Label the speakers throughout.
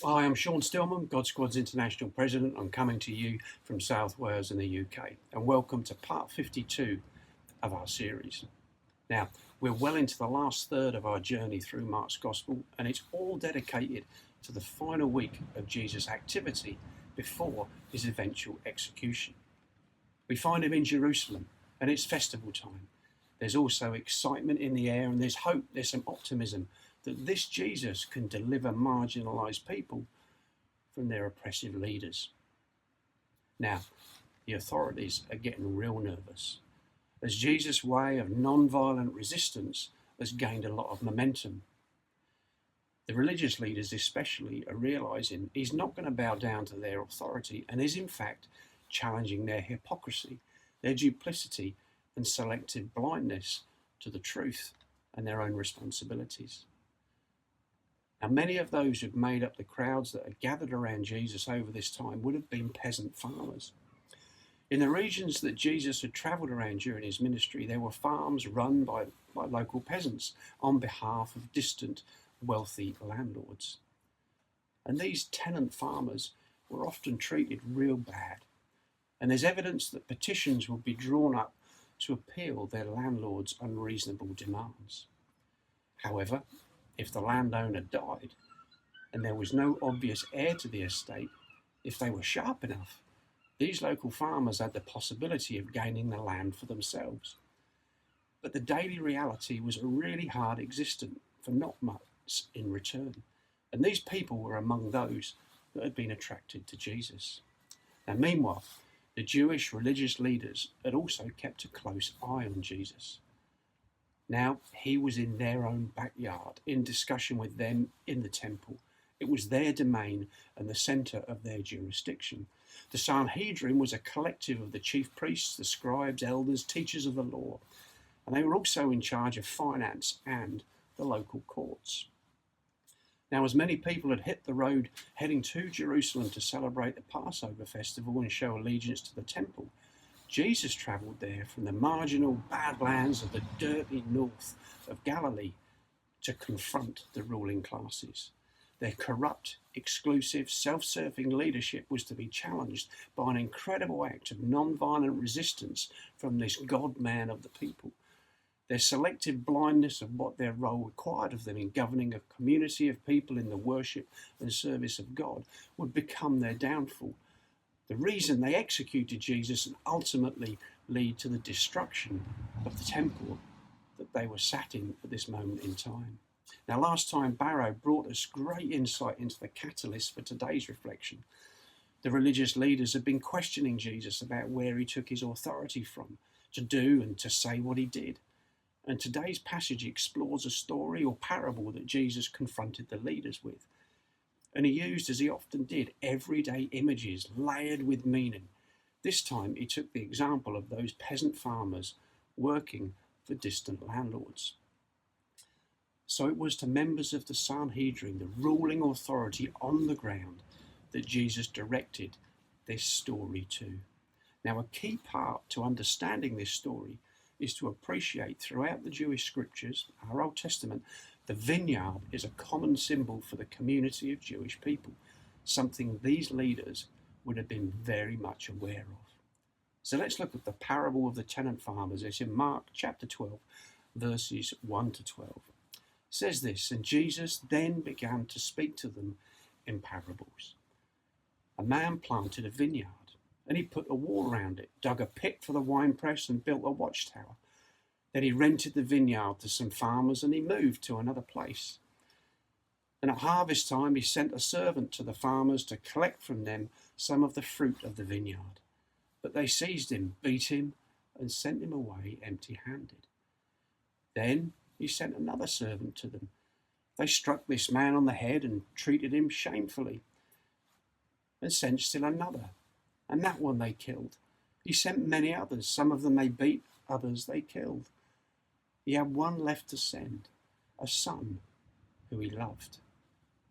Speaker 1: Hi, I'm Sean Stillman, God Squad's International President. I'm coming to you from South Wales in the UK, and welcome to part 52 of our series. Now, we're well into the last third of our journey through Mark's Gospel, and it's all dedicated to the final week of Jesus' activity before his eventual execution. We find him in Jerusalem, and it's festival time. There's also excitement in the air, and there's hope, there's some optimism that this Jesus can deliver marginalised people from their oppressive leaders. Now, the authorities are getting real nervous, as Jesus' way of non-violent resistance has gained a lot of momentum. The religious leaders especially are realising he's not going to bow down to their authority and is in fact challenging their hypocrisy, their duplicity and selective blindness to the truth and their own responsibilities. Now, many of those who've made up the crowds that are gathered around Jesus over this time would have been peasant farmers. In the regions that Jesus had travelled around during his ministry, there were farms run by local peasants on behalf of distant, wealthy landlords. And these tenant farmers were often treated real bad. And there's evidence that petitions would be drawn up to appeal their landlord's unreasonable demands. However, if the landowner died and there was no obvious heir to the estate, if they were sharp enough, these local farmers had the possibility of gaining the land for themselves. But the daily reality was a really hard existence for not much in return. And these people were among those that had been attracted to Jesus. Now, meanwhile, the Jewish religious leaders had also kept a close eye on Jesus. Now he was in their own backyard, in discussion with them in the temple. It was their domain and the centre of their jurisdiction. The Sanhedrin was a collective of the chief priests, the scribes, elders, teachers of the law, and they were also in charge of finance and the local courts. Now, as many people had hit the road heading to Jerusalem to celebrate the Passover festival and show allegiance to the temple, Jesus travelled there from the marginal badlands of the dirty north of Galilee to confront the ruling classes. Their corrupt, exclusive, self-serving leadership was to be challenged by an incredible act of non-violent resistance from this God-man of the people. Their selective blindness of what their role required of them in governing a community of people in the worship and service of God would become their downfall. The reason they executed Jesus and ultimately lead to the destruction of the temple that they were sat in at this moment in time. Now, last time Barrow brought us great insight into the catalyst for today's reflection. The religious leaders had been questioning Jesus about where he took his authority from to do and to say what he did. And today's passage explores a story or parable that Jesus confronted the leaders with. And he used, as he often did, everyday images layered with meaning. This time he took the example of those peasant farmers working for distant landlords. So it was to members of the Sanhedrin, the ruling authority on the ground, that Jesus directed this story to. Now, a key part to understanding this story is to appreciate throughout the Jewish scriptures, our Old Testament, the vineyard is a common symbol for the community of Jewish people, something these leaders would have been very much aware of. So let's look at the parable of the tenant farmers. It's in Mark chapter 12, verses 1 to 12. It says this, and Jesus then began to speak to them in parables. A man planted a vineyard, and he put a wall around it, dug a pit for the winepress and built a watchtower. Then he rented the vineyard to some farmers and he moved to another place. And at harvest time he sent a servant to the farmers to collect from them some of the fruit of the vineyard. But they seized him, beat him, and sent him away empty-handed. Then he sent another servant to them. They struck this man on the head and treated him shamefully. And sent still another, and that one they killed. He sent many others. Some of them they beat, others they killed. He had one left to send, a son who he loved.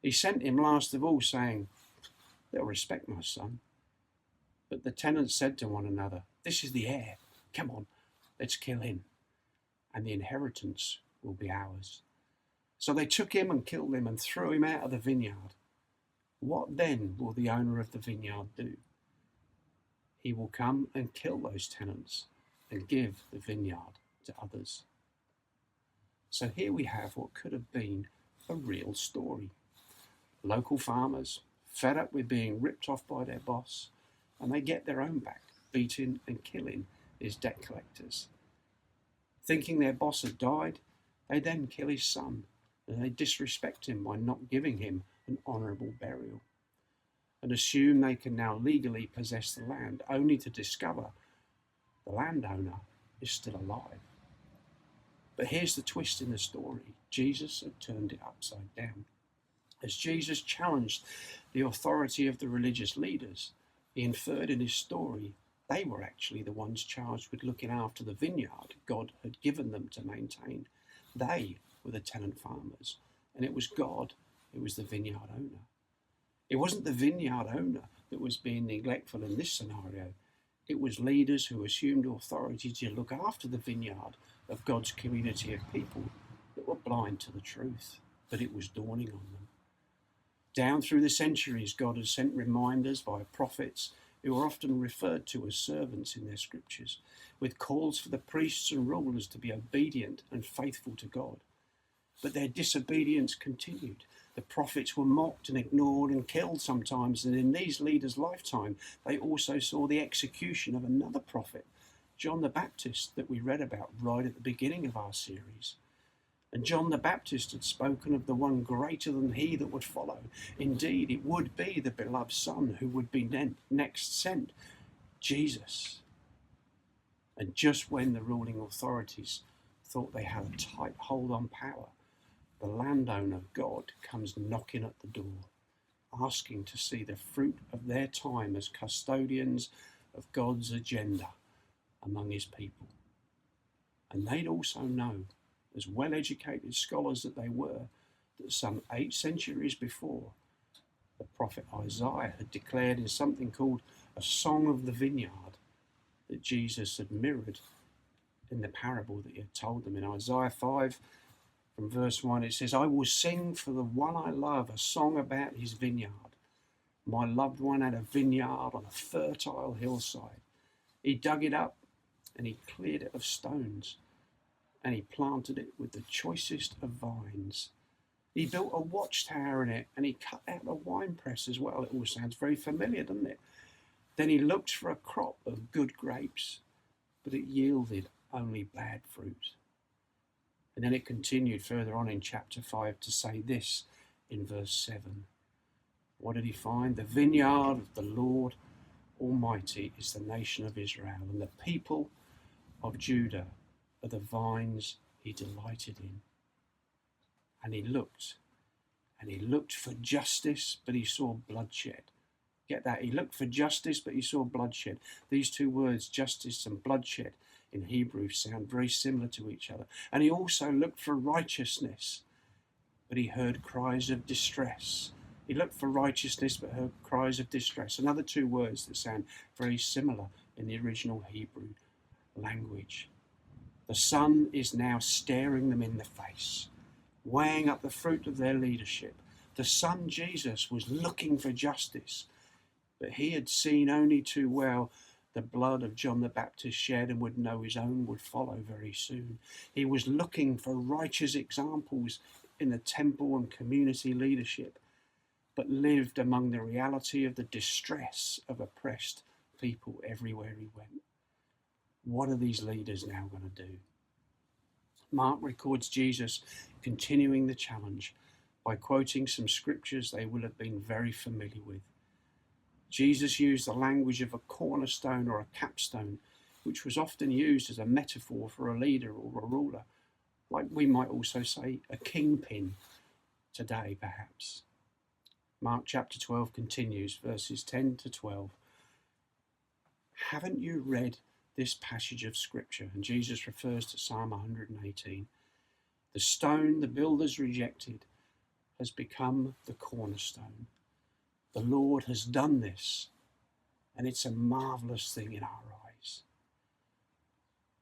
Speaker 1: He sent him last of all, saying, they'll respect my son. But the tenants said to one another, this is the heir. Come on, let's kill him, and the inheritance will be ours. So they took him and killed him and threw him out of the vineyard. What then will the owner of the vineyard do? He will come and kill those tenants and give the vineyard to others. So here we have what could have been a real story. Local farmers, fed up with being ripped off by their boss, and they get their own back, beating and killing his debt collectors. Thinking their boss had died, they then kill his son, and they disrespect him by not giving him an honourable burial, and assume they can now legally possess the land, only to discover the landowner is still alive. But here's the twist in the story. Jesus had turned it upside down. As Jesus challenged the authority of the religious leaders, he inferred in his story they were actually the ones charged with looking after the vineyard God had given them to maintain. They were the tenant farmers, and it was God who was the vineyard owner. It wasn't the vineyard owner that was being neglectful in this scenario. It was leaders who assumed authority to look after the vineyard of God's community of people that were blind to the truth, but it was dawning on them. Down through the centuries, God has sent reminders via prophets who are often referred to as servants in their scriptures, with calls for the priests and rulers to be obedient and faithful to God. But their disobedience continued. The prophets were mocked and ignored and killed sometimes, and in these leaders' lifetime, they also saw the execution of another prophet, John the Baptist, that we read about right at the beginning of our series. And John the Baptist had spoken of the one greater than he that would follow. Indeed, it would be the beloved Son who would be next sent, Jesus. And just when the ruling authorities thought they had a tight hold on power, the landowner God comes knocking at the door, asking to see the fruit of their time as custodians of God's agenda among his people. And they'd also know, as well-educated scholars that they were, that some 8 centuries before, the prophet Isaiah had declared in something called a song of the vineyard that Jesus had mirrored in the parable that he had told them. In Isaiah 5, from verse 1, it says, "I will sing for the one I love a song about his vineyard. My loved one had a vineyard on a fertile hillside. He dug it up and he cleared it of stones, and he planted it with the choicest of vines. He built a watchtower in it, and he cut out a winepress as well." It all sounds very familiar, doesn't it? "Then he looked for a crop of good grapes, but it yielded only bad fruit." And then it continued further on in chapter 5 to say this in verse 7. What did he find? "The vineyard of the Lord Almighty is the nation of Israel, and the people of Judah are the vines he delighted in." And he looked for justice, but he saw bloodshed. Get that? He looked for justice, but he saw bloodshed. These two words, justice and bloodshed, in Hebrew sound very similar to each other. And he also looked for righteousness, but he heard cries of distress. He looked for righteousness, but heard cries of distress. Another two words that sound very similar in the original Hebrew language. The sun is now staring them in the face, weighing up the fruit of their leadership. The Son, Jesus, was looking for justice, but he had seen only too well the blood of John the Baptist shed, and would know his own would follow very soon. He was looking for righteous examples in the temple and community leadership, but lived among the reality of the distress of oppressed people everywhere he went. What are these leaders now going to do? Mark records Jesus continuing the challenge by quoting some scriptures they will have been very familiar with. Jesus used the language of a cornerstone or a capstone, which was often used as a metaphor for a leader or a ruler, like we might also say a kingpin today, perhaps. Mark chapter 12 continues, verses 10 to 12. "Haven't you read this passage of scripture?" And Jesus refers to Psalm 118. "The stone the builders rejected has become the cornerstone. The Lord has done this, and it's a marvelous thing in our eyes."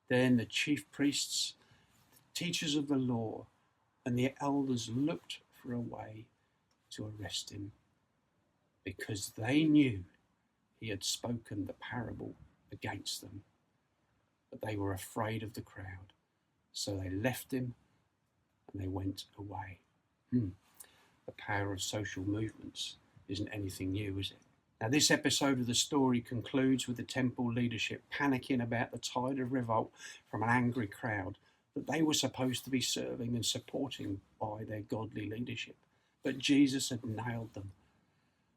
Speaker 1: Then the chief priests, the teachers of the law, and the elders looked for a way to arrest him. because they knew he had spoken the parable against them. But they were afraid of the crowd, so they left him and they went away. The power of social movements isn't anything new, is it? Now, this episode of the story concludes with the temple leadership panicking about the tide of revolt from an angry crowd that they were supposed to be serving and supporting by their godly leadership. But Jesus had nailed them.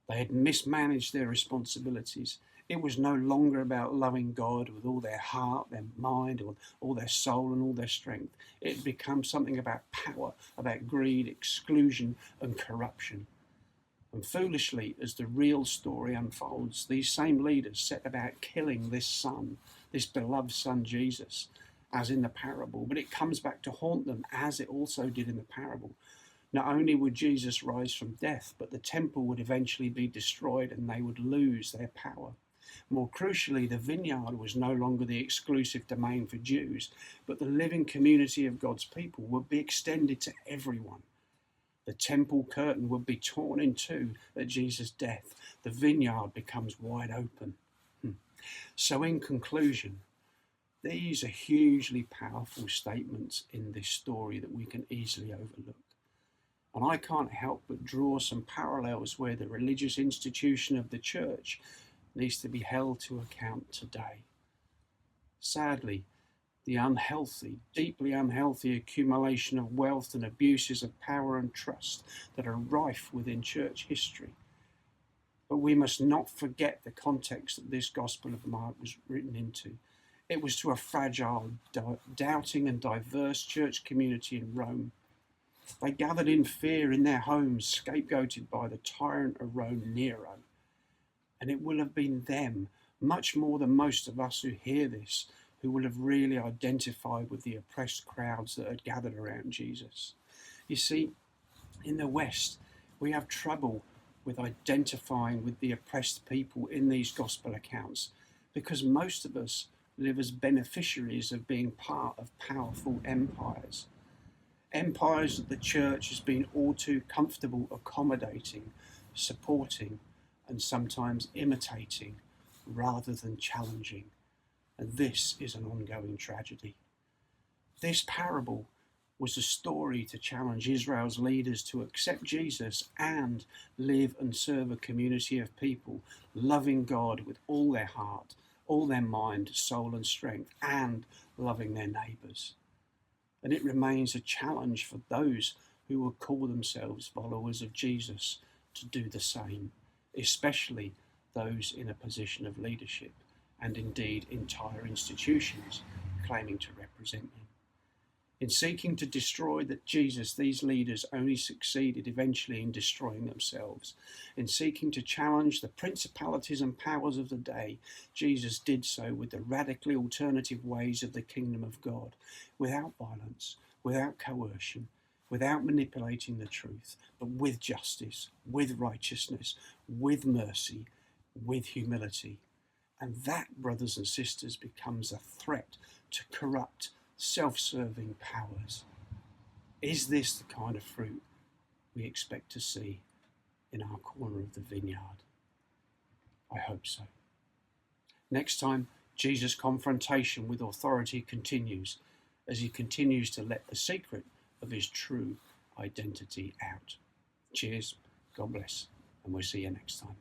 Speaker 1: They had mismanaged their responsibilities. It was no longer about loving God with all their heart, their mind, or all their soul and all their strength. It had become something about power, about greed, exclusion, and corruption. And foolishly, as the real story unfolds, these same leaders set about killing this son, this beloved son Jesus, as in the parable. But it comes back to haunt them, as it also did in the parable. Not only would Jesus rise from death, but the temple would eventually be destroyed and they would lose their power. More crucially, the vineyard was no longer the exclusive domain for Jews, but the living community of God's people would be extended to everyone. The temple curtain would be torn in two at Jesus' death. The vineyard becomes wide open. So in conclusion, these are hugely powerful statements in this story that we can easily overlook. And I can't help but draw some parallels where the religious institution of the church needs to be held to account today. Sadly, the unhealthy, deeply unhealthy accumulation of wealth and abuses of power and trust that are rife within church history. But we must not forget the context that this Gospel of Mark was written into. It was to a fragile, doubting and diverse church community in Rome. They gathered in fear in their homes, scapegoated by the tyrant of Rome, Nero. And it will have been them, much more than most of us who hear this, who will have really identified with the oppressed crowds that had gathered around Jesus. You see, in the West, we have trouble with identifying with the oppressed people in these gospel accounts because most of us live as beneficiaries of being part of powerful empires. Empires that the church has been all too comfortable accommodating, supporting, and sometimes imitating rather than challenging. And this is an ongoing tragedy. This parable was a story to challenge Israel's leaders to accept Jesus and live and serve a community of people loving God with all their heart, all their mind, soul and strength, and loving their neighbours. And it remains a challenge for those who will call themselves followers of Jesus to do the same, especially those in a position of leadership and indeed entire institutions claiming to represent him. In seeking to destroy Jesus, these leaders only succeeded eventually in destroying themselves. In seeking to challenge the principalities and powers of the day, Jesus did so with the radically alternative ways of the kingdom of God, without violence, without coercion, without manipulating the truth, but with justice, with righteousness, with mercy, with humility. And that, brothers and sisters, becomes a threat to corrupt, self-serving powers. Is this the kind of fruit we expect to see in our corner of the vineyard? I hope so. Next time, Jesus' confrontation with authority continues as he continues to let the secret of his true identity out. Cheers, God bless, and we'll see you next time.